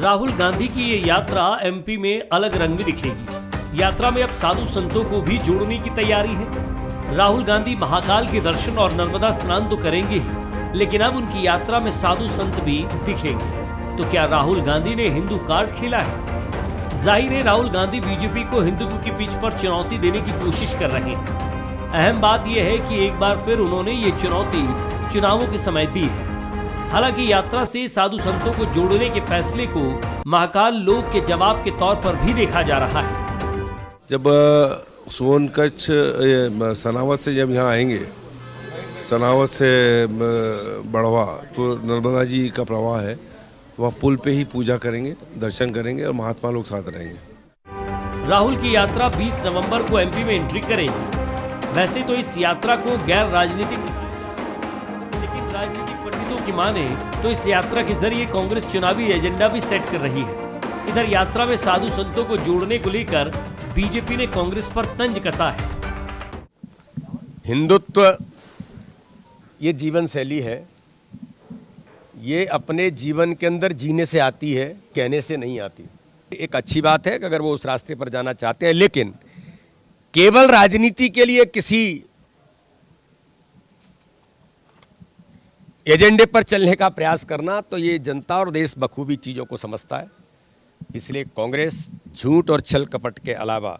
राहुल गांधी की ये यात्रा एमपी में अलग रंग में दिखेगी। यात्रा में अब साधु संतों को भी जोड़ने की तैयारी है। राहुल गांधी महाकाल के दर्शन और नर्मदा स्नान तो करेंगे ही, लेकिन अब उनकी यात्रा में साधु संत भी दिखेंगे। तो क्या राहुल गांधी ने हिंदू कार्ड खेला है? जाहिर है राहुल गांधी बीजेपी को हिंदुत्व की पिच पर चुनौती देने की कोशिश कर रहे हैं। अहम बात यह है कि एक बार फिर उन्होंने ये चुनौती चुनावों के समय दी है। हालांकि यात्रा से साधु संतों को जोड़ने के फैसले को महाकाल लोक के जवाब के तौर पर भी देखा जा रहा है। जब सोनकच्छ सनावत से जब यहाँ आएंगे, सनावत से बढ़वा, तो नर्मदा जी का प्रवाह है, वह पुल पे ही पूजा करेंगे, दर्शन करेंगे और महात्मा लोग साथ रहेंगे। राहुल की यात्रा 20 नवंबर को एमपी में एंट्री करेगी। वैसे तो इस यात्रा को गैर राजनीतिक, लेकिन राजनीतिक पंडितों की माने तो इस यात्रा के जरिए कांग्रेस चुनावी एजेंडा भी सेट कर रही है। इधर यात्रा में साधु संतों को जोड़ने को लेकर बीजेपी ने कांग्रेस पर तंज कसा है। हिंदुत्व ये जीवन शैली है, ये अपने जीवन के अंदर जीने से आती है, कहने से नहीं आती। एक अच्छी बात है कि अगर वो उस रास्ते पर जाना चाहते हैं, लेकिन केवल राजनीति के लिए किसी एजेंडे पर चलने का प्रयास करना, तो ये जनता और देश बखूबी चीज़ों को समझता है। इसलिए कांग्रेस झूठ और छल कपट के अलावा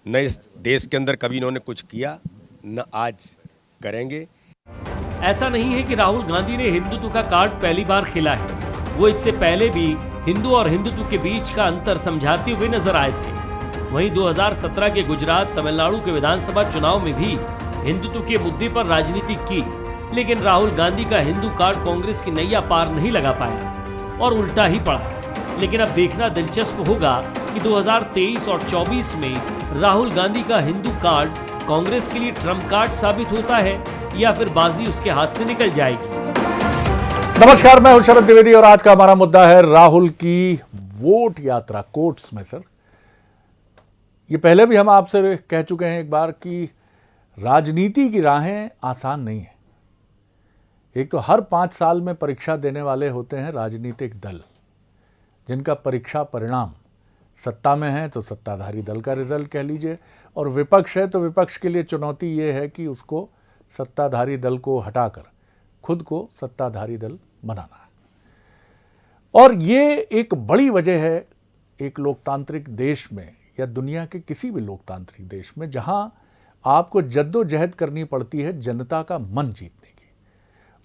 न इस देश के अंदर कभी इन्होंने कुछ किया, न आज करेंगे। ऐसा नहीं है कि राहुल गांधी ने हिंदुत्व का कार्ड पहली बार खेला है। वो इससे पहले भी हिंदू और हिंदुत्व के बीच का अंतर समझाते हुए नजर आए थे। वहीं 2017 के गुजरात, तमिलनाडु के विधानसभा चुनाव में भी हिंदुत्व के मुद्दे पर राजनीति की, लेकिन राहुल गांधी का हिंदू कार्ड कांग्रेस की नैया पार नहीं लगा पाया और उल्टा ही पड़ा। लेकिन अब देखना दिलचस्प होगा कि 2023 और 24 में राहुल गांधी का हिंदू कार्ड कांग्रेस के लिए ट्रम्प कार्ड साबित होता है या फिर बाजी उसके हाथ से निकल जाएगी। नमस्कार, मैं हूं शरद द्विवेदी और आज का हमारा मुद्दा है राहुल की वोट यात्रा। कोर्ट्स में सर, ये पहले भी हम आपसे कह चुके हैं एक बार कि राजनीति की राहें आसान नहीं है। एक तो हर 5 साल में परीक्षा देने वाले होते हैं राजनीतिक दल, जिनका परीक्षा परिणाम सत्ता में है तो सत्ताधारी दल का रिजल्ट कह लीजिए, और विपक्ष है तो विपक्ष के लिए चुनौती ये है कि उसको सत्ताधारी दल को हटाकर खुद को सत्ताधारी दल बनाना है। और ये एक बड़ी वजह है एक लोकतांत्रिक देश में या दुनिया के किसी भी लोकतांत्रिक देश में, जहां आपको जद्दोजहद करनी पड़ती है जनता का मन जीतने की।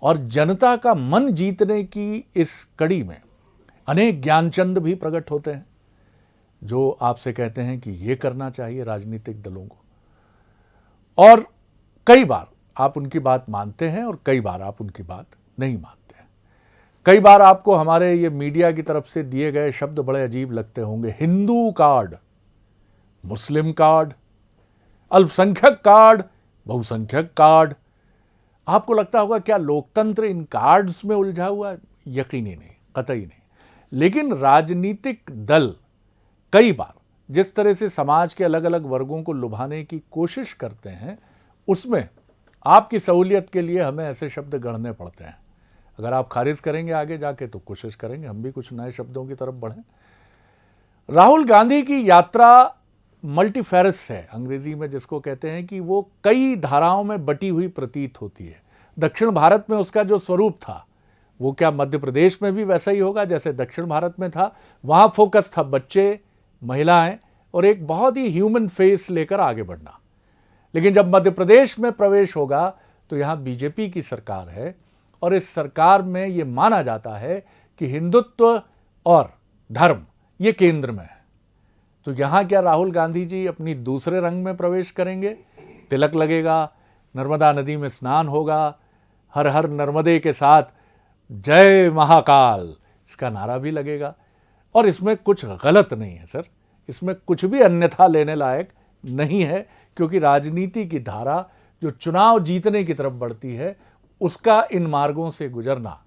और जनता का मन जीतने की इस कड़ी में अनेक ज्ञानचंद भी प्रकट होते हैं जो आपसे कहते हैं कि ये करना चाहिए राजनीतिक दलों को, और कई बार आप उनकी बात मानते हैं और कई बार आप उनकी बात नहीं मानते हैं। कई बार आपको हमारे ये मीडिया की तरफ से दिए गए शब्द बड़े अजीब लगते होंगे। हिंदू कार्ड, मुस्लिम कार्ड, अल्पसंख्यक कार्ड, बहुसंख्यक कार्ड। आपको लगता होगा क्या लोकतंत्र इन कार्ड्स में उलझा हुआ है? यकीनी नहीं, कतई नहीं। लेकिन राजनीतिक दल कई बार जिस तरह से समाज के अलग अलग वर्गों को लुभाने की कोशिश करते हैं, उसमें आपकी सहूलियत के लिए हमें ऐसे शब्द गढ़ने पड़ते हैं। अगर आप खारिज करेंगे आगे जाके तो कोशिश करेंगे हम भी कुछ नए शब्दों की तरफ बढ़ें। राहुल गांधी की यात्रा मल्टीफेरस है, अंग्रेजी में जिसको कहते हैं कि वो कई धाराओं में बटी हुई प्रतीत होती है। दक्षिण भारत में उसका जो स्वरूप था वो क्या मध्य प्रदेश में भी वैसा ही होगा जैसे दक्षिण भारत में था? वहां फोकस था बच्चे, महिलाएं और एक बहुत ही ह्यूमन फेस लेकर आगे बढ़ना। लेकिन जब मध्य प्रदेश में प्रवेश होगा तो यहाँ बीजेपी की सरकार है और इस सरकार में ये माना जाता है कि हिंदुत्व और धर्म ये केंद्र में है। तो यहाँ क्या राहुल गांधी जी अपनी दूसरे रंग में प्रवेश करेंगे? तिलक लगेगा, नर्मदा नदी में स्नान होगा, हर हर नर्मदे के साथ जय महाकाल इसका नारा भी लगेगा। और इसमें कुछ गलत नहीं है सर, इसमें कुछ भी अन्यथा लेने लायक नहीं है, क्योंकि राजनीति की धारा जो चुनाव जीतने की तरफ बढ़ती है उसका इन मार्गों से गुजरना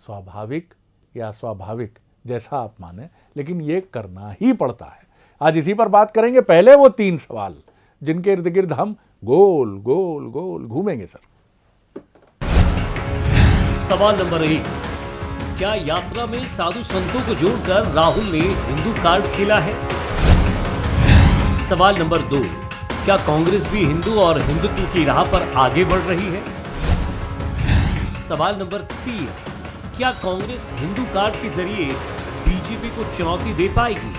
स्वाभाविक या स्वाभाविक जैसा आप माने, लेकिन ये करना ही पड़ता है। आज इसी पर बात करेंगे। पहले वो 3 सवाल जिनके इर्द गिर्द हम गोल गोल गोल घूमेंगे सर। सवाल नंबर 1, क्या यात्रा में साधु संतों को जोड़कर राहुल ने हिंदू कार्ड खेला है? सवाल नंबर 2, क्या कांग्रेस भी हिंदू और हिंदुत्व की राह पर आगे बढ़ रही है? सवाल नंबर 3, क्या कांग्रेस हिंदू कार्ड के जरिए बीजेपी को चुनौती दे पाएगी?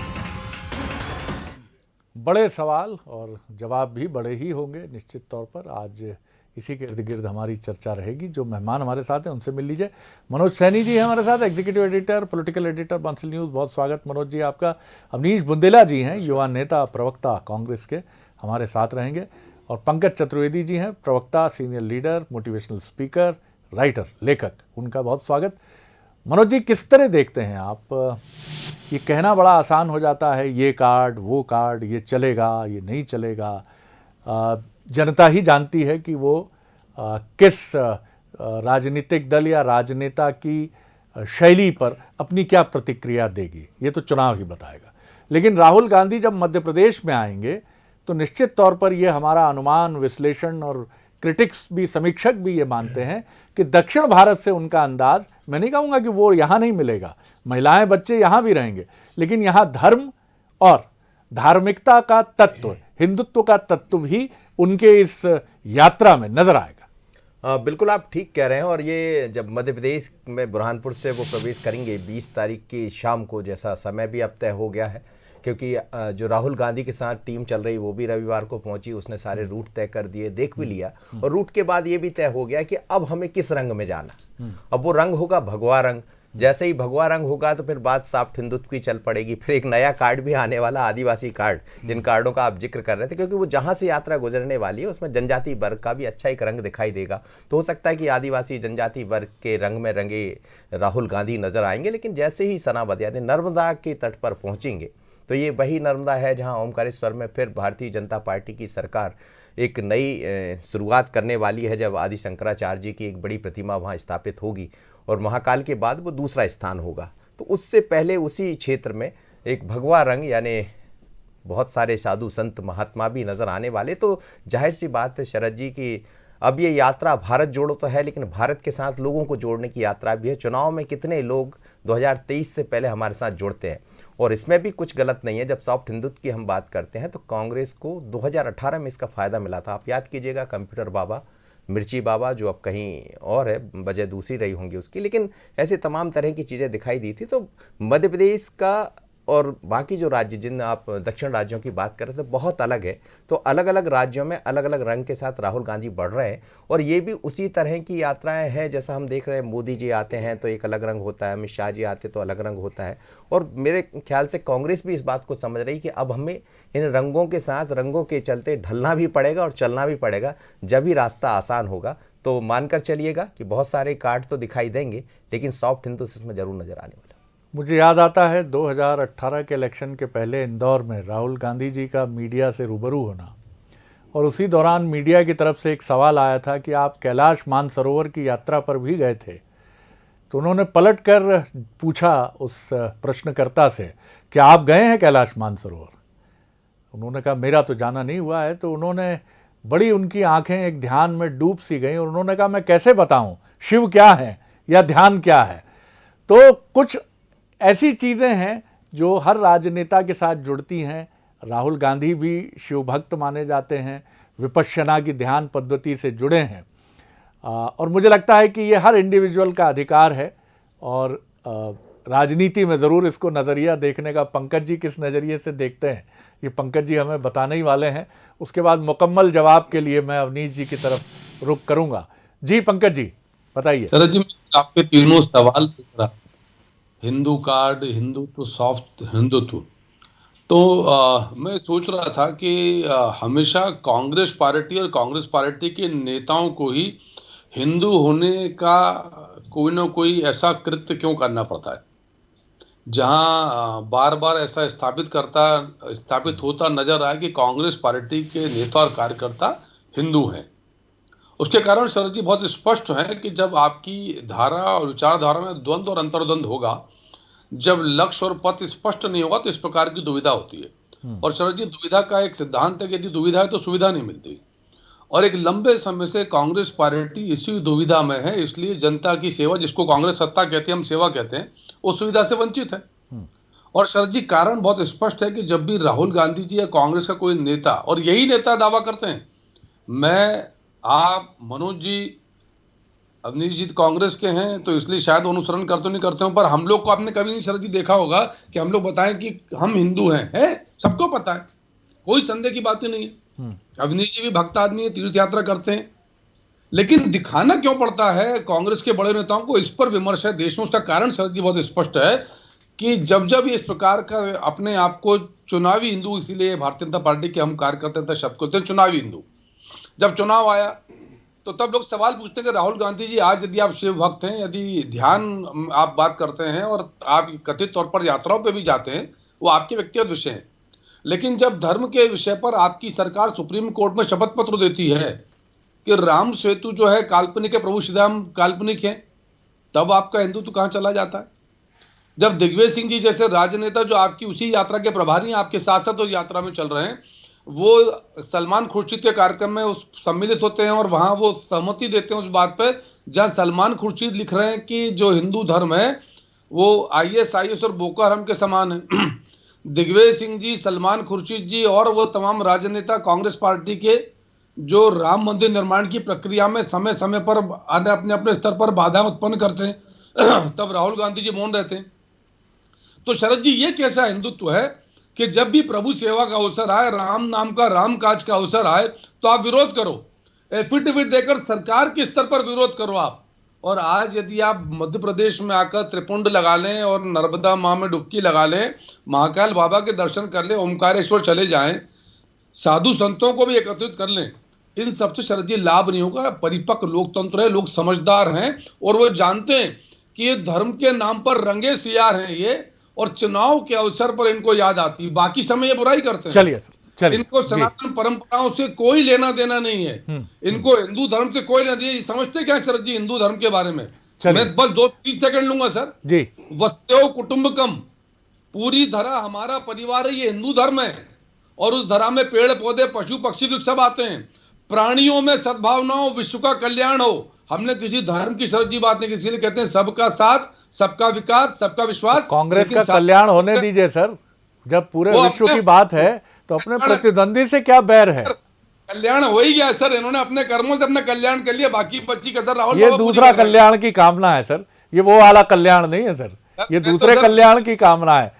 बड़े सवाल और जवाब भी बड़े ही होंगे निश्चित तौर पर। आज इसी के इर्द गिर्द हमारी चर्चा रहेगी। जो मेहमान हमारे साथ हैं उनसे मिल लीजिए। मनोज सैनी जी हैं हमारे साथ, executive editor, political editor, Bansal news. बहुत स्वागत मनोज जी आपका। अवनीश बुंदेला जी हैं, युवा नेता, प्रवक्ता कांग्रेस के, हमारे साथ रहेंगे। और पंकज चतुर्वेदी जी हैं, प्रवक्ता, senior leader, motivational speaker, writer, लेखक। उनका बहुत स्वागत। मनोज जी, किस तरह देखते हैं आप? ये कहना बड़ा आसान हो जाता है, ये कार्ड, वो कार्ड, ये चलेगा, ये नहीं चलेगा। जनता ही जानती है कि वो किस राजनीतिक दल या राजनेता की शैली पर अपनी क्या प्रतिक्रिया देगी, ये तो चुनाव ही बताएगा। लेकिन राहुल गांधी जब मध्य प्रदेश में आएंगे तो निश्चित तौर पर ये हमारा अनुमान, विश्लेषण और क्रिटिक्स भी, समीक्षक भी ये मानते हैं कि दक्षिण भारत से उनका अंदाज, मैं नहीं कहूँगा कि वो यहाँ नहीं मिलेगा, महिलाएं, बच्चे यहाँ भी रहेंगे, लेकिन यहाँ धर्म और धार्मिकता का तत्व, हिंदुत्व का तत्व भी उनके इस यात्रा में नजर आएगा। बिल्कुल आप ठीक कह रहे हैं। और ये जब मध्य प्रदेश में बुरहानपुर से वो प्रवेश करेंगे 20 तारीख की शाम को, जैसा समय भी अब तय हो गया है, क्योंकि जो राहुल गांधी के साथ टीम चल रही वो भी रविवार को पहुंची, उसने सारे रूट तय कर दिए, देख भी लिया। और रूट के बाद ये भी तय हो गया कि अब हमें किस रंग में जाना। अब वो रंग होगा भगवा रंग। जैसे ही भगवा रंग होगा तो फिर बात साफ हिंदुत्व की चल पड़ेगी। फिर एक नया कार्ड भी आने वाला, आदिवासी कार्ड, जिन कार्डों का आप जिक्र कर रहे थे, क्योंकि वो जहां से यात्रा गुजरने वाली है उसमें जनजाति वर्ग का भी अच्छा एक रंग दिखाई देगा। तो हो सकता है कि आदिवासी जनजाति वर्ग के रंग में रंगे राहुल गांधी नजर आएंगे। लेकिन जैसे ही सनावद यानी नर्मदा के तट पर पहुंचेंगे तो ये वही नर्मदा है जहां ओमकारेश्वर में फिर भारतीय जनता पार्टी की सरकार एक नई शुरुआत करने वाली है, जब आदि शंकराचार्य जी की एक बड़ी प्रतिमा वहां स्थापित होगी। और महाकाल के बाद वो दूसरा स्थान होगा। तो उससे पहले उसी क्षेत्र में एक भगवा रंग यानी बहुत सारे साधु संत महात्मा भी नजर आने वाले। तो जाहिर सी बात है शरद जी की अब ये यात्रा भारत जोड़ो तो है, लेकिन भारत के साथ लोगों को जोड़ने की यात्रा भी है। चुनाव में कितने लोग 2023 से पहले हमारे साथ जुड़ते हैं, और इसमें भी कुछ गलत नहीं है। जब सॉफ्ट हिंदुत्व की हम बात करते हैं तो कांग्रेस को 2018 में इसका फायदा मिला था। आप याद कीजिएगा, कंप्यूटर बाबा, मिर्ची बाबा, जो अब कहीं और है, वजह दूसरी रही होंगी उसकी, लेकिन ऐसे तमाम तरह की चीज़ें दिखाई दी थी। तो मध्य प्रदेश का और बाकी जो राज्य, जिन आप दक्षिण राज्यों की बात कर रहे थे, बहुत अलग है। तो अलग अलग राज्यों में अलग अलग रंग के साथ राहुल गांधी बढ़ रहे हैं। और ये भी उसी तरह की यात्राएं हैं जैसा हम देख रहे हैं, मोदी जी आते हैं तो एक अलग रंग होता है, अमित शाह जी आते तो अलग रंग होता है। और मेरे ख्याल से कांग्रेस भी इस बात को समझ रही कि अब हमें इन रंगों के साथ, रंगों के चलते ढलना भी पड़ेगा और चलना भी पड़ेगा। जब ही रास्ता आसान होगा तो मानकर चलिएगा कि बहुत सारे कार्ड तो दिखाई देंगे, लेकिन सॉफ्ट हिंदुत्व इसमें जरूर नजर आने वाला। मुझे याद आता है 2018 के इलेक्शन के पहले इंदौर में राहुल गांधी जी का मीडिया से रूबरू होना, और उसी दौरान मीडिया की तरफ से एक सवाल आया था कि आप कैलाश मानसरोवर की यात्रा पर भी गए थे। तो उन्होंने पलट कर पूछा उस प्रश्नकर्ता से कि आप गए हैं कैलाश मानसरोवर? उन्होंने कहा मेरा तो जाना नहीं हुआ है। तो उन्होंने बड़ी, उनकी आंखें एक ध्यान में डूब सी गई और उन्होंने कहा मैं कैसे बताऊं शिव क्या है या ध्यान क्या है। तो कुछ ऐसी चीज़ें हैं जो हर राजनेता के साथ जुड़ती हैं। राहुल गांधी भी शिव भक्त माने जाते हैं, विपश्यना की ध्यान पद्धति से जुड़े हैं। और मुझे लगता है कि ये हर इंडिविजुअल का अधिकार है। और राजनीति में ज़रूर इसको नज़रिया देखने का, पंकज जी किस नज़रिए से देखते हैं ये पंकज जी हमें बताने ही वाले हैं। उसके बाद मुकम्मल जवाब के लिए मैं अवनीश जी की तरफ रुख करूंगा। जी पंकज जी बताइए। शरद जी, आपके तीनों सवाल पूछ रहा, हिंदू कार्ड, हिंदुत्व, सॉफ्ट हिंदुत्व, तो मैं सोच रहा था कि हमेशा कांग्रेस पार्टी और कांग्रेस पार्टी के नेताओं को ही हिंदू होने का कोई ना कोई ऐसा कृत्य क्यों करना पड़ता है, जहां बार बार ऐसा स्थापित होता नजर आया कि कांग्रेस पार्टी के नेता और कार्यकर्ता हिंदू हैं। उसके कारण शरद जी बहुत स्पष्ट है कि जब आपकी धारा और विचारधारा में द्वंद्व और अंतर्द्वंद होगा, जब लक्ष्य और पथ स्पष्ट नहीं होगा, तो इस प्रकार की दुविधा होती है। और शरद जी, दुविधा का एक सिद्धांत है कि यदि दुविधा है तो सुविधा नहीं मिलती, और एक लंबे समय से कांग्रेस पार्टी इसी दुविधा में है, इसलिए जनता की सेवा, जिसको कांग्रेस सत्ता कहते हैं, हम सेवा कहते हैं, उस सुविधा से वंचित है। और शरद जी, कारण बहुत स्पष्ट है कि जब भी राहुल गांधी जी या कांग्रेस का कोई नेता, और यही नेता दावा करते हैं, मैं, आप, मनोज जी, अवनीश जी कांग्रेस के हैं, तो इसलिए शायद अनुसरण करते नहीं करते हो, पर हम लोग को आपने कभी नहीं शरद जी देखा होगा कि हम लोग बताएं कि हम हिंदू हैं, सबको पता है, कोई संदेह की बात ही नहीं है। अवनीश जी भी भक्त आदमी है, तीर्थ यात्रा करते हैं, लेकिन दिखाना क्यों पड़ता है कांग्रेस के बड़े नेताओं को, इस पर विमर्श है देश में। उसका कारण शरद जी बहुत स्पष्ट है कि जब जब इस प्रकार का अपने आप को चुनावी हिंदू, इसीलिए भारतीय जनता पार्टी के हम कार्यकर्ता था शब्द को चुनावी हिंदू, जब चुनाव आया तो तब लोग सवाल पूछते हैं कि राहुल गांधी जी, आज यदि आप शिव भक्त हैं, यदि ध्यान आप बात करते हैं और आप कथित तौर पर यात्राओं पे भी जाते हैं, वो आपके व्यक्तिगत विषय हैं, लेकिन जब धर्म के विषय पर आपकी सरकार सुप्रीम कोर्ट में शपथ पत्र देती है कि राम सेतु जो है काल्पनिक है, प्रभु श्री राम काल्पनिक है, तब आपका हिंदुत्व कहां चला जाता है? जब दिग्विजय सिंह जी जैसे राजनेता, जो आपकी उसी यात्रा के प्रभारी हैं, आपके साथ साथ उस यात्रा में चल रहे हैं, वो सलमान खुर्शीद के कार्यक्रम में उस सम्मिलित होते हैं और वहां वो सहमति देते हैं उस बात पर, जहां सलमान खुर्शीद लिख रहे हैं कि जो हिंदू धर्म है वो ISIS और बोको हराम के समान है। दिग्विजय सिंह जी, सलमान खुर्शीद जी और वो तमाम राजनेता कांग्रेस पार्टी के, जो राम मंदिर निर्माण की प्रक्रिया में समय समय पर अपने अपने स्तर पर बाधा उत्पन्न करते हैं, तब राहुल गांधी जी मौन रहते हैं। तो शरद जी, ये कैसा हिंदुत्व है कि जब भी प्रभु सेवा का अवसर आए, राम नाम का, राम काज का अवसर आए, तो आप विरोध करो, एफिडेविट देकर सरकार के स्तर पर विरोध करो आप। और आज यदि आप मध्य प्रदेश में आकर त्रिपुंड लगा लें और नर्मदा मां में डुबकी लगा लें, महाकाल बाबा के दर्शन कर लें, ओमकारेश्वर चले जाएं, साधु संतों को भी एकत्रित कर लें, इन सबसे शरद जी लाभ नहीं होगा। परिपक्व लोकतंत्र है, लोग समझदार हैं और वो जानते हैं कि ये धर्म के नाम पर रंगे सियार हैं ये, और चुनाव के अवसर पर इनको याद आती है, बाकी समय ये बुराई करते हैं। चलिए इनको सनातन परंपराओं से कोई लेना देना नहीं है, इनको हिंदू धर्म से कोई लेना देना। ये समझते क्या शरद जी हिंदू धर्म के बारे में? मैं बस 2-3 सेकंड लूंगा सर जी। वसुदेव कुटुंबकम, पूरी धरा हमारा परिवार है, ये हिंदू धर्म है, और उस धरा में पेड़ पौधे, पशु पक्षी वृक्ष सब आते हैं, प्राणियों में सद्भावना हो, विश्व का कल्याण हो। हमने किसी धर्म की शरद जी बात नहीं की, इसीलिए कहते हैं सबका साथ, सबका विकास, सबका विश्वास। कांग्रेस का कल्याण होने दीजिए सर, जब पूरे विश्व की बात है तो अपने प्रतिद्वंदी से क्या बैर है? कल्याण हो ही गया सर, इन्होंने अपने कर्मों से अपना कल्याण कर लिया, बाकी बच्ची का सर राहुल, ये दूसरा कल्याण की कामना है सर, ये वो वाला कल्याण नहीं है सर, ये दूसरे कल्याण की कामना है।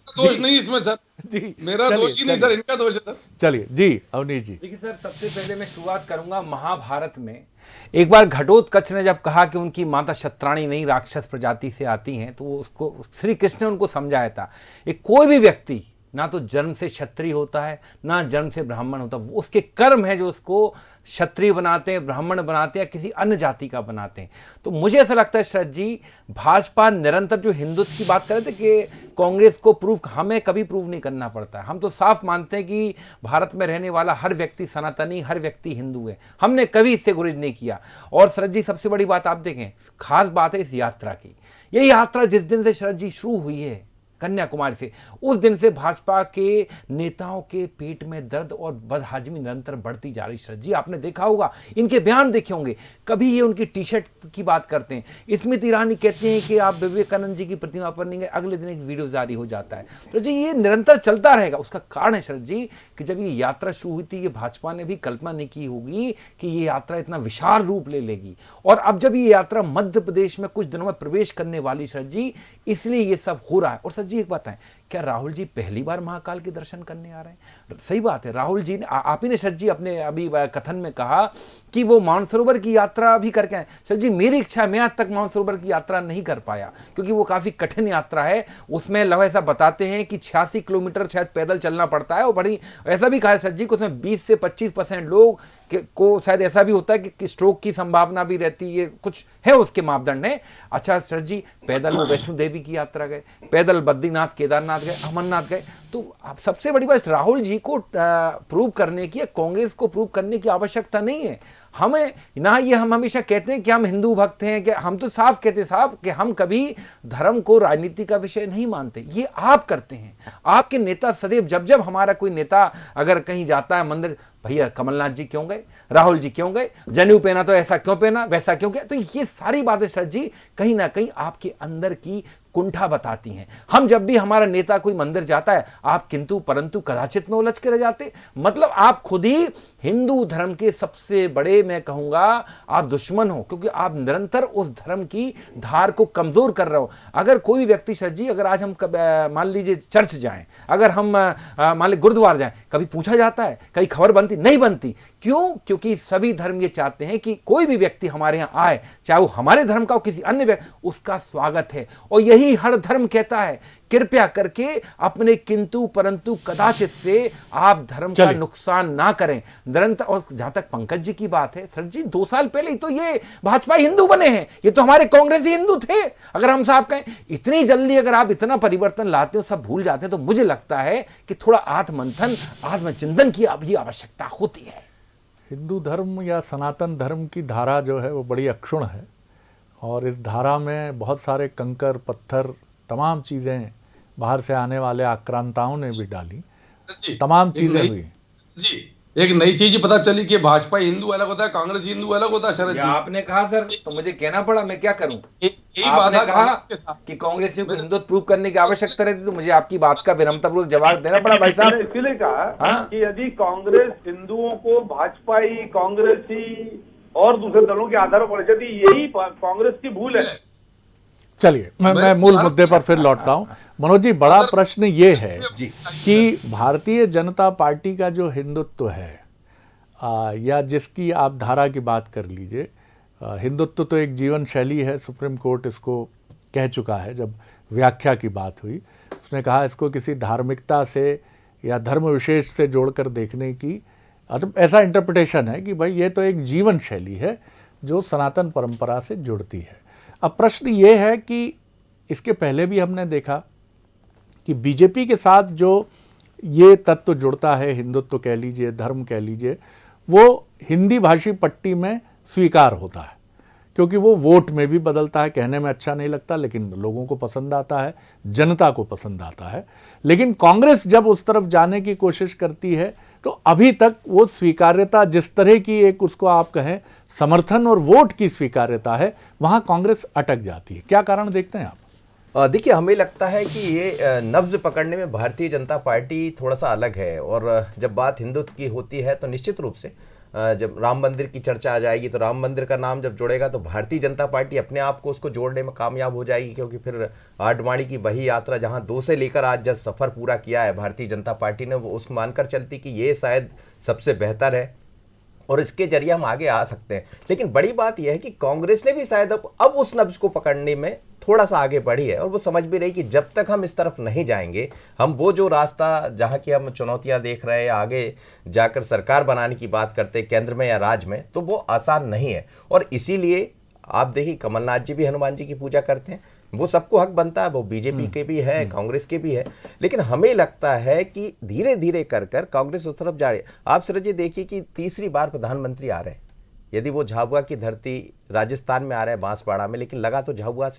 दोष नहीं इसमें सर जी, मेरा दोष ही नहीं सर, इनका दोष है सर। चलिए जी अवनीश जी। देखिए सर, सबसे पहले मैं शुरुआत करूंगा महाभारत में। एक बार घटोत्कच ने जब कहा कि उनकी माता शत्राणी नहीं राक्षस प्रजाति से आती हैं, तो उसको श्री कृष्ण ने उनको समझाया था, एक कोई भी व्यक्ति ना तो जन्म से क्षत्रिय होता है, ना जन्म से ब्राह्मण होता, वो उसके कर्म है जो उसको क्षत्रिय बनाते हैं, ब्राह्मण बनाते हैं, किसी अन्य जाति का बनाते हैं। तो मुझे ऐसा लगता है शरद जी, भाजपा निरंतर जो हिंदुत्व की बात कर रहे थे कि कांग्रेस को प्रूव, हमें कभी प्रूव नहीं करना पड़ता है। हम तो साफ मानते हैं कि भारत में रहने वाला हर व्यक्ति सनातनी, हर व्यक्ति हिंदू है, हमने कभी इससे गुरेज नहीं किया। और शरद जी, सबसे बड़ी बात आप देखें, खास बात है इस यात्रा की, ये यात्रा जिस दिन से शरद जी शुरू हुई है कन्याकुमारी से, उस दिन से भाजपा के नेताओं के पेट में दर्द और बदहाजमी निरंतर बढ़ती जा रही। शरद जी, आपने देखा होगा, इनके बयान देखे होंगे, कभी ये उनकी टी शर्ट की बात करते हैं, स्मृति ईरानी कहते हैं कि आप विवेकानंद जी की प्रतिमा पर नहीं गए, अगले दिन एक वीडियो जारी हो जाता है। तो जी ये निरंतर चलता रहेगा। उसका कारण है शरद जी कि जब ये यात्रा शुरू हुई थी, ये भाजपा ने भी कल्पना नहीं की होगी कि ये यात्रा इतना विशाल रूप ले लेगी, और अब जब ये यात्रा मध्य प्रदेश में कुछ दिनों में प्रवेश करने वाली शरद जी, इसलिए ये सब हो रहा है। और जी एक बात है, क्या राहुल जी पहली बार महाकाल के दर्शन करने आ रहे हैं? सही बात है, राहुल जी ने, आप ही ने शरद जी अपने अभी कथन में कहा कि वो मानसरोवर की यात्रा भी करके आए। शरद जी, मेरी इच्छा है, मैं आज तक मानसरोवर की यात्रा नहीं कर पाया क्योंकि वो काफी कठिन यात्रा है। उसमें लव ऐसा बताते हैं कि 86 किलोमीटर शायद पैदल चलना पड़ता है, और बड़ी ऐसा भी कहा है शरद जी कि उसमें 20 से 25% लोग को शायद ऐसा भी होता है कि स्ट्रोक की संभावना भी रहती है, कुछ है उसके मापदंड है। अच्छा शरद जी, पैदल वो वैष्णो देवी की यात्रा गए, पैदल बद्रीनाथ केदारनाथ गए, अमरनाथ गए। तो अब सबसे बड़ी बात राहुल जी को प्रूव करने की, कांग्रेस को प्रूव करने की आवश्यकता नहीं है हमें ना। ये हम हमेशा कहते हैं कि हम हिंदू भक्त हैं, कि हम तो साफ कहते साहब कि हम कभी धर्म को राजनीति का विषय नहीं मानते। ये आप करते हैं, आपके नेता सदैव जब जब हमारा कोई नेता अगर कहीं जाता है मंदिर, भैया कमलनाथ जी क्यों गए, राहुल जी क्यों गए, जनेऊ पहना तो ऐसा क्यों पहना, वैसा क्यों किया। तो ये सारी बातें सर जी कहीं ना कहीं आपके अंदर की कुंठा बताती हैं। हम जब भी हमारा नेता कोई मंदिर जाता है, आप किंतु परंतु कदाचित में उलझ के रह जाते। मतलब आप खुद ही हिंदू धर्म के सबसे बड़े, मैं कहूंगा, आप दुश्मन हो, क्योंकि आप निरंतर उस धर्म की धार को कमजोर कर रहे हो। अगर कोई भी व्यक्ति सर जी, अगर आज हम मान लीजिए चर्च जाएं, अगर हम मान लीजिए गुरुद्वारा जाएं, कभी पूछा जाता है, कहीं खबर बनती नहीं बनती, क्यों? क्योंकि सभी धर्म ये चाहते हैं कि कोई भी व्यक्ति हमारे यहां आए, चाहे वो हमारे धर्म का हो किसी अन्य व्यक्ति, उसका स्वागत है। और यही हर धर्म कहता है, कृपया करके अपने किंतु परंतु कदाचित से आप धर्म का नुकसान ना करें निरंतर। और जहां तक पंकज जी की बात है सर जी, 2 साल पहले ही तो ये भाजपा हिंदू बने हैं, ये तो हमारे कांग्रेसी हिंदू थे। अगर हम साहब कहें इतनी जल्दी अगर आप इतना परिवर्तन लाते हो, सब भूल जाते हैं, तो मुझे लगता है कि थोड़ा आत्ममंथन, आत्मचिंतन की अभी आवश्यकता होती है। हिंदू धर्म या सनातन धर्म की धारा जो है वो बड़ी अक्षुण्ण है, और इस धारा में बहुत सारे कंकर पत्थर, तमाम चीज़ें बाहर से आने वाले आक्रांताओं ने भी डाली, तमाम चीज़ें हुई जी। एक नई चीज पता चली कि भाजपा हिंदू अलग होता है, कांग्रेस हिंदू अलग होता है। शरद जी, आपने कहा सर, तो मुझे कहना पड़ा, मैं क्या करूं। यही आपने बात कहा कि कांग्रेसियों को हिंदुत्व प्रूव करने की आवश्यकता रहती, तो मुझे आपकी बात का विनम्रतापूर्वक जवाब देना पड़ा भाई साहब। इसलिए कहा कि यदि कांग्रेस हिंदुओं को भाजपाई, कांग्रेसी और दूसरे दलों के आधार पर पहुंचाती, यही कांग्रेस की भूल है। चलिए मैं मूल मुद्दे पर फिर लौटता हूं। मनोज जी, बड़ा प्रश्न ये है कि भारतीय जनता पार्टी का जो हिंदुत्व है, या जिसकी आप धारा की बात कर लीजिए, हिंदुत्व तो एक जीवन शैली है, सुप्रीम कोर्ट इसको कह चुका है। जब व्याख्या की बात हुई, उसने कहा इसको किसी धार्मिकता से या धर्म विशेष से जोड़कर देखने की, ऐसा इंटरप्रिटेशन है कि भाई ये तो एक जीवन शैली है जो सनातन परंपरा से जुड़ती है। अब प्रश्न ये है कि इसके पहले भी हमने देखा कि बीजेपी के साथ जो ये तत्व जुड़ता है, हिंदुत्व कह लीजिए, धर्म कह लीजिए, वो हिंदी भाषी पट्टी में स्वीकार होता है, क्योंकि वो वोट में भी बदलता है। कहने में अच्छा नहीं लगता, लेकिन लोगों को पसंद आता है, जनता को पसंद आता है। लेकिन कांग्रेस जब उस तरफ जाने की कोशिश करती है, तो अभी तक वो स्वीकार्यता, जिस तरह की एक उसको आप कहें समर्थन और वोट की स्वीकार्यता है, वहां कांग्रेस अटक जाती है। क्या कारण देखते हैं आप? देखिए, हमें लगता है कि ये नब्ज पकड़ने में भारतीय जनता पार्टी थोड़ा सा अलग है। और जब बात हिंदुत्व की होती है तो निश्चित रूप से जब राम मंदिर की चर्चा आ जाएगी, तो राम मंदिर का नाम जब जुड़ेगा तो भारतीय जनता पार्टी अपने आप को उसको जोड़ने में कामयाब हो जाएगी। क्योंकि फिर आडवाणी की वही यात्रा जहां 2 से लेकर आज जब सफ़र पूरा किया है भारतीय जनता पार्टी ने, वो उसको मानकर चलती कि ये शायद सबसे बेहतर है और इसके जरिए हम आगे आ सकते हैं। लेकिन बड़ी बात यह है कि कांग्रेस ने भी शायद अब उस नब्ज को पकड़ने में थोड़ा सा आगे बढ़ी है, और वो समझ भी रही कि जब तक हम इस तरफ नहीं जाएंगे, हम वो जो रास्ता जहाँ की हम चुनौतियाँ देख रहे हैं, आगे जाकर सरकार बनाने की बात करते हैं केंद्र में या राज्य में, तो वो आसान नहीं है। और इसीलिए आप देखिए, कमलनाथ जी भी हनुमान जी की पूजा करते हैं, वो सबको हक बनता है, वो बीजेपी के भी है, कांग्रेस के भी है। लेकिन हमें लगता है कि धीरे धीरे कर कांग्रेस उस तरफ जा रही है। आप सूरज जी देखिए कि तीसरी बार प्रधानमंत्री आ रहे हैं। यदि वो झाबुआ की धरती राजस्थान में आ रहा है, बांसवाड़ा में, लेकिन लगा तो झाबुआ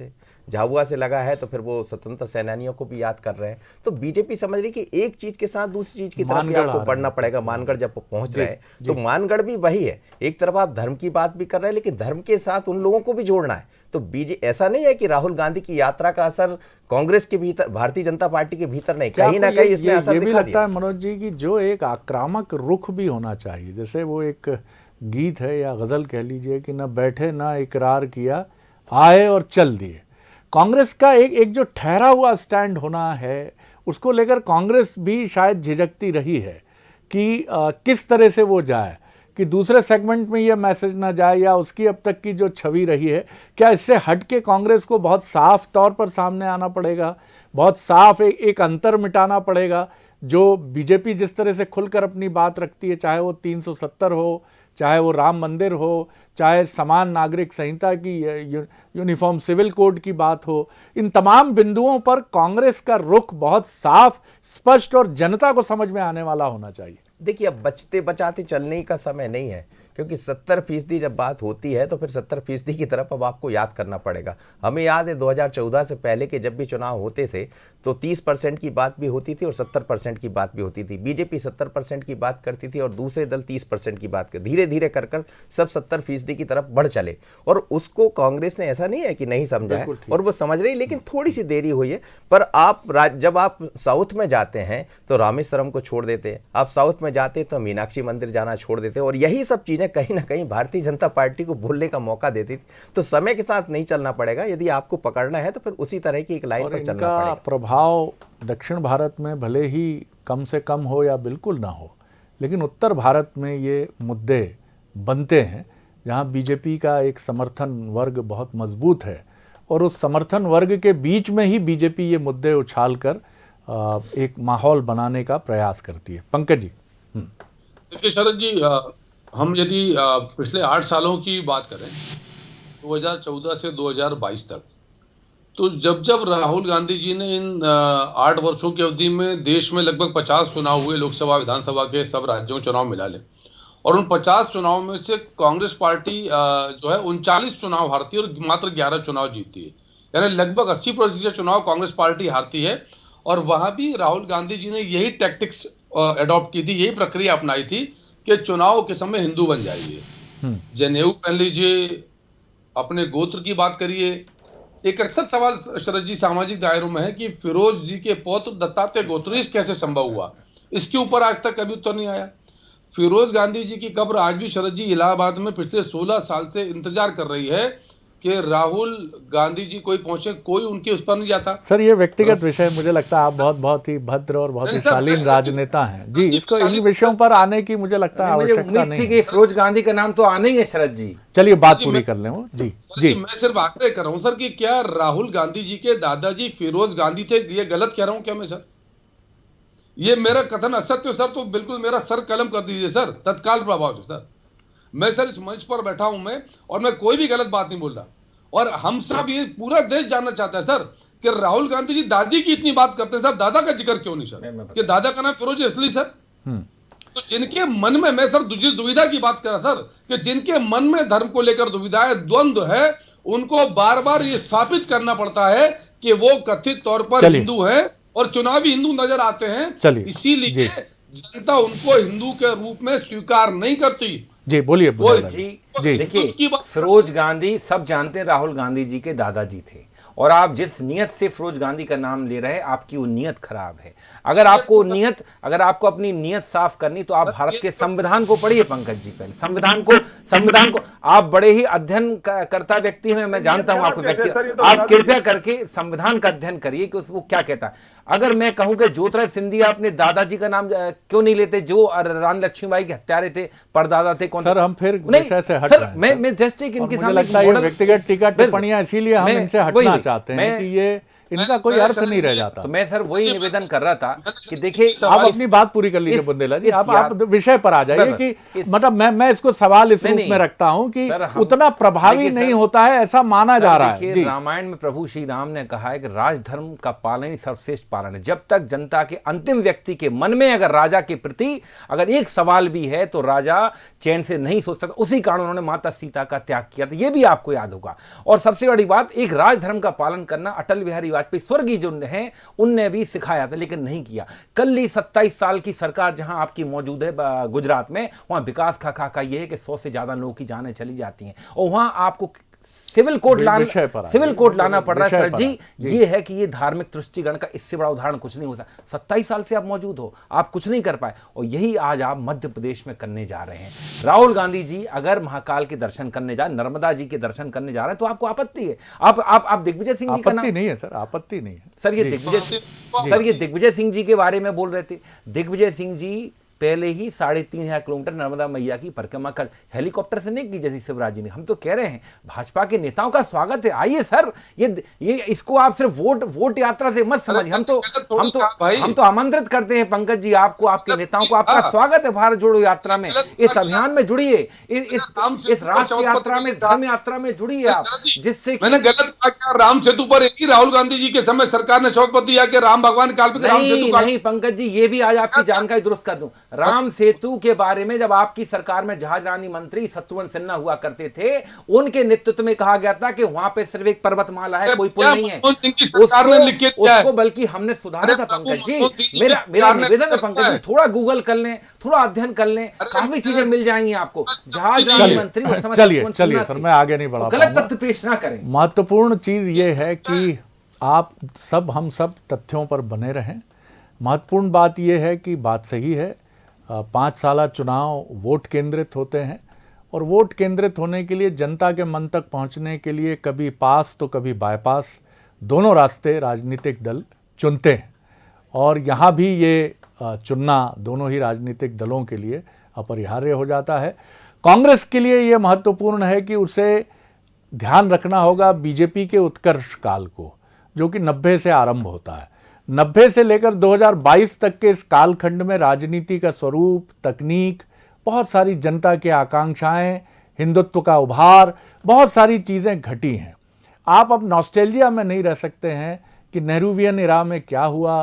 से लगा है, तो फिर वो स्वतंत्रता सेनानियों को भी याद कर रहे हैं। तो बीजेपी समझ रही कि एक चीज के साथ दूसरी चीज की तरफ भी आपको बढ़ना पड़ेगा। मानगढ़ जब पहुंच रहे हैं, तो मानगढ़ भी वही है, एक तरफ आप धर्म की बात भी कर रहे हैं, लेकिन धर्म के साथ उन लोगों को भी जोड़ना है। तो ऐसा नहीं है कि राहुल गांधी की यात्रा का असर कांग्रेस के भीतर, भारतीय जनता पार्टी के भीतर नहीं, कहीं ना कहीं इसने असर दिखा दिया। लगता है मनोज जी की जो एक आक्रामक रुख भी होना चाहिए, जैसे वो एक गीत है या गजल कह लीजिए कि न बैठे ना इकरार किया, आए और चल दिए। कांग्रेस का एक जो ठहरा हुआ स्टैंड होना है, उसको लेकर कांग्रेस भी शायद झिझकती रही है कि किस तरह से वो जाए, कि दूसरे सेगमेंट में ये मैसेज ना जाए, या उसकी अब तक की जो छवि रही है, क्या इससे हट के कांग्रेस को बहुत साफ तौर पर सामने आना पड़ेगा, बहुत साफ एक अंतर मिटाना पड़ेगा। जो बीजेपी जिस तरह से खुलकर अपनी बात रखती है, चाहे वो 370 हो, चाहे वो राम मंदिर हो, चाहे समान नागरिक संहिता की यूनिफॉर्म सिविल कोड की बात हो, इन तमाम बिंदुओं पर कांग्रेस का रुख बहुत साफ, स्पष्ट और जनता को समझ में आने वाला होना चाहिए। देखिए, अब बचते बचाते चलने का समय नहीं है, क्योंकि 70% जब बात होती है तो फिर 70% की तरफ अब आपको याद करना पड़ेगा। हमें याद है 2014 से पहले के जब भी चुनाव होते थे तो 30% की बात भी होती थी और 70% की बात भी होती थी। बीजेपी 70% की बात करती थी और दूसरे दल 30% की बात करते। धीरे धीरे कर सब 70% की तरफ बढ़ चले, और उसको कांग्रेस ने ऐसा नहीं है कि नहीं समझा है, और वो समझ रही, लेकिन थोड़ी सी देरी हुई है। पर आप जब आप साउथ में जाते हैं तो रामेश्वरम को छोड़ देते हैं, आप साउथ में जाते हैं तो मीनाक्षी मंदिर जाना छोड़ देते हैं, और यही सब चीजें कहीं ना कहीं भारतीय जनता पार्टी को बोलने का मौका देती थी। तो समय के साथ नहीं चलना पड़ेगा, यदि आपको पकड़ना है तो फिर उसी तरह की एक लाइन पर चलना पड़ेगा। प्रभाव दक्षिण भारत में भले ही कम से कम हो या बिल्कुल ना हो, लेकिन उत्तर भारत में ये मुद्दे बनते हैं जहां बीजेपी का एक समर्थन वर्ग बहुत मजबूत है, और उस समर्थन वर्ग के बीच में ही बीजेपी ये मुद्दे उछालकर एक माहौल बनाने का प्रयास करती है। पंकज जी। देखिए शरद जी, हम यदि पिछले 8 सालों की बात करें 2014 से 2022 तक, तो जब जब राहुल गांधी जी ने इन 8 वर्षों की अवधि में देश में लगभग 50 चुनाव हुए, लोकसभा विधानसभा के सब राज्यों में चुनाव मिला ले, और उन 50 चुनाव में से कांग्रेस पार्टी जो है 39 चुनाव हारती है और मात्र 11 चुनाव जीतती है, यानी लगभग 80% चुनाव कांग्रेस पार्टी हारती है। और वहां भी राहुल गांधी जी ने यही टैक्टिक्स अडॉप्ट की थी, यही प्रक्रिया अपनाई थी कि चुनाव के समय हिंदू बन जाइए, जनेऊ पहन लीजिए, अपने गोत्र की बात करिए। एक अक्सर सवाल शरद जी सामाजिक दायरों में है कि फिरोज जी के पौत्र दत्तात्रेय गोत्रीय कैसे संभव हुआ, इसके ऊपर आज तक कभी उत्तर नहीं आया। फिरोज गांधी जी की कब्र आज भी शरद जी इलाहाबाद में पिछले 16 साल से इंतजार कर रही है कि राहुल गांधी जी कोई पहुंचे, कोई उनके उस पर नहीं जाता। सर, ये व्यक्तिगत विषय, मुझे लगता है आप बहुत ही भद्र और बहुत ही शालीन राजनेता हैं जी, इसको इन विषयों पर आने की मुझे लगता है आवश्यकता नहीं है। फिरोज गांधी का नाम तो आना ही है शरद जी। चलिए बात पूरी कर लें वो। जी जी, मैं सिर्फ आग्रह कर रहा हूं सर कि क्या राहुल गांधी जी के दादाजी फिरोज गांधी थे, ये गलत कह रहा हूं क्या मैं सर? ये मेरा कथन असत्य सर तो बिल्कुल मेरा सर कलम कर दीजिए सर, तत्काल प्रभाव से सर। मैं सर इस मंच पर बैठा हूं मैं, और मैं कोई भी गलत बात नहीं बोल रहा, और हम सब ये पूरा देश जानना चाहता है सर कि राहुल गांधी जी दादी की इतनी बात करते हैं सर, दादा का जिक्र क्यों नहीं सर? कि दादा का नाम फिरोज है इसलिए सर? तो जिनके मन में, मैं सर जिस दुविधा की बात कर रहा सर, कि जिनके मन में धर्म को लेकर दुविधा है, द्वंद्व है, उनको बार बार ये स्थापित करना पड़ता है कि वो कथित तौर पर हिंदू है और चुनावी हिंदू नजर आते हैं, इसीलिए जनता उनको हिंदू के रूप में स्वीकार नहीं करती। जी बोलिए जी। देखिए, फिरोज गांधी सब जानते हैं राहुल गांधी जी के दादाजी थे, और आप जिस नियत से फिरोज गांधी का नाम ले रहे हैं, आपकी वो नियत खराब है। अगर आपको अपनी नियत साफ करनी तो आप भारत के संविधान को पढ़िए पंकज जी। पहले संविधान को आप बड़े ही अध्ययन करता व्यक्ति हैं, मैं जानता हूं आपको व्यक्ति, आप कृपया करके संविधान का अध्ययन करिए कि उसको क्या कहता है। अगर मैं कहूं कि ज्योतिराव सिंधिया अपने दादाजी का नाम क्यों नहीं लेते, जो रानी लक्ष्मीबाई के हत्यारे थे, परदादा थे, कौन? सर हम फिर विषय से हट रहे हैं। मैं जस्ट एक इनके सामने लगता है व्यक्तिगत टीका टिप्पणियां, इसीलिए हम इनसे हटना चाहते हैं कि ये इनका कोई अर्थ नहीं रह जाता। तो मैं सर वही निवेदन कर रहा था कि देखिए, आप अपनी बात पूरी कर लीजिए बुंदेला जी, आप विषय पर आ जाइए कि मतलब मैं इसको सवाल इस रूप में रखता हूं कि उतना प्रभावी नहीं होता है ऐसा माना जा रहा है। देखिए, रामायण में प्रभु श्री राम ने कहा है कि राजधर्म का पालन ही सर्वश्रेष्ठ पालन है। जब तक जनता के अंतिम व्यक्ति के मन में अगर राजा के प्रति अगर एक सवाल भी है तो राजा चैन से नहीं सोच सकता। उसी कारण उन्होंने माता सीता का त्याग किया था, यह भी आपको याद होगा। और सबसे बड़ी बात, एक राजधर्म का पालन करना अटल बिहारी वाजपेयी स्वर्गीय जो हैं उनने भी सिखाया था, लेकिन नहीं किया। कल ही 27 साल की सरकार जहां आपकी मौजूद है गुजरात में, वहां विकास का यह है कि 100 से ज्यादा लोगों की जानें चली जाती हैं, और वहां आपको सिविल कोड लाना पड़ रहा है सर जी। ये है कि ये धार्मिक तुष्टिकरण का इससे बड़ा उदाहरण कुछ नहीं हो सकता। 27 साल से आप मौजूद हो, आप कुछ नहीं कर पाए, और यही आज आप मध्य प्रदेश में करने जा रहे हैं। राहुल गांधी जी अगर महाकाल के दर्शन करने जा, नर्मदा जी के दर्शन करने जा रहे हैं तो आपको आपत्ति है। आप दिग्विजय सिंह जी का नाम नहीं है सर, आपत्ति नहीं है सर। ये दिग्विजय सिंह जी के बारे में बोल रहे थे। दिग्विजय सिंह जी पहले ही 3,500 किलोमीटर नर्मदा मैया की परिक्रमा कर, हेलीकॉप्टर से नहीं की जैसी शिवराज जी ने। हम तो कह रहे हैं भाजपा के नेताओं का स्वागत है, आइए सर, ये इसको आप सिर्फ वोट यात्रा से मत समझिए। हम तो आमंत्रित करते हैं पंकज जी आपको, आपके नेताओं को, आपका स्वागत है भारत जोड़ो यात्रा में। इस अभियान में जुड़िए, इस राष्ट्र यात्रा में, धर्म यात्रा में जुड़िए आप, जिससे मैंने गलत कहा क्या? राम सेतु पर एक ही राहुल गांधी जी के समय सरकार ने शपथ दिया कि राम भगवान काल्पनिक राम सेतु नहीं पंकज जी, ये भी आज आपकी जानकारी दुरुस्त कर दूं। राम सेतु के बारे में जब आपकी सरकार में जहाजरानी मंत्री शत्रुघ्न सिन्हा हुआ करते थे, उनके नेतृत्व में कहा गया था कि वहां पे सिर्फ एक पर्वतमाला है, कोई पुल नहीं है। उसको बल्कि हमने सुधारा था पंकज जी। मेरा निवेदन है पंकज जी, थोड़ा गूगल कर लें, थोड़ा अध्ययन कर लें, काफी चीजें मिल जाएंगी आपको। जहाजरानी मंत्री चलिए सर, मैं आगे नहीं बढ़ा, गलत तथ्य पेश ना करें। महत्वपूर्ण चीज ये है कि हम सब तथ्यों पर बने रहें। महत्वपूर्ण बात यह है कि बात सही है, 5 साला चुनाव वोट केंद्रित होते हैं, और वोट केंद्रित होने के लिए, जनता के मन तक पहुंचने के लिए कभी पास तो कभी बाईपास दोनों रास्ते राजनीतिक दल चुनते हैं, और यहाँ भी ये चुनना दोनों ही राजनीतिक दलों के लिए अपरिहार्य हो जाता है। कांग्रेस के लिए ये महत्वपूर्ण है कि उसे ध्यान रखना होगा बीजेपी के उत्कर्ष काल को, जो कि 90 से आरंभ होता है। 90 से लेकर 2022 तक के इस कालखंड में राजनीति का स्वरूप, तकनीक, बहुत सारी जनता की आकांक्षाएं, हिंदुत्व का उभार, बहुत सारी चीज़ें घटी हैं। आप अब नॉस्टैल्जिया में नहीं रह सकते हैं कि नेहरूवियन इरा में क्या हुआ,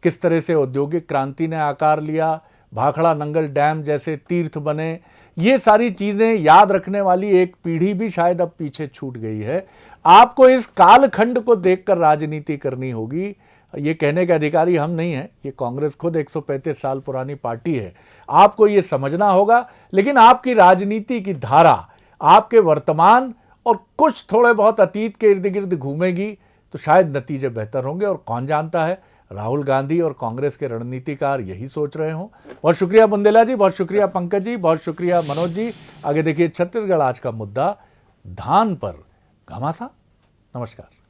किस तरह से औद्योगिक क्रांति ने आकार लिया, भाखड़ा नंगल डैम जैसे तीर्थ बने। ये सारी चीज़ें याद रखने वाली एक पीढ़ी भी शायद अब पीछे छूट गई है। आपको इस कालखंड को देखकर राजनीति करनी होगी। ये कहने के अधिकारी हम नहीं हैं, ये कांग्रेस खुद 135 साल पुरानी पार्टी है। आपको ये समझना होगा, लेकिन आपकी राजनीति की धारा आपके वर्तमान और कुछ थोड़े बहुत अतीत के इर्द गिर्द घूमेगी तो शायद नतीजे बेहतर होंगे। और कौन जानता है, राहुल गांधी और कांग्रेस के रणनीतिकार यही सोच रहे हों। बहुत शुक्रिया बुंदेला जी, बहुत शुक्रिया पंकज जी, बहुत शुक्रिया मनोज जी। आगे देखिए छत्तीसगढ़ आज का मुद्दा, धान पर घमासान। नमस्कार।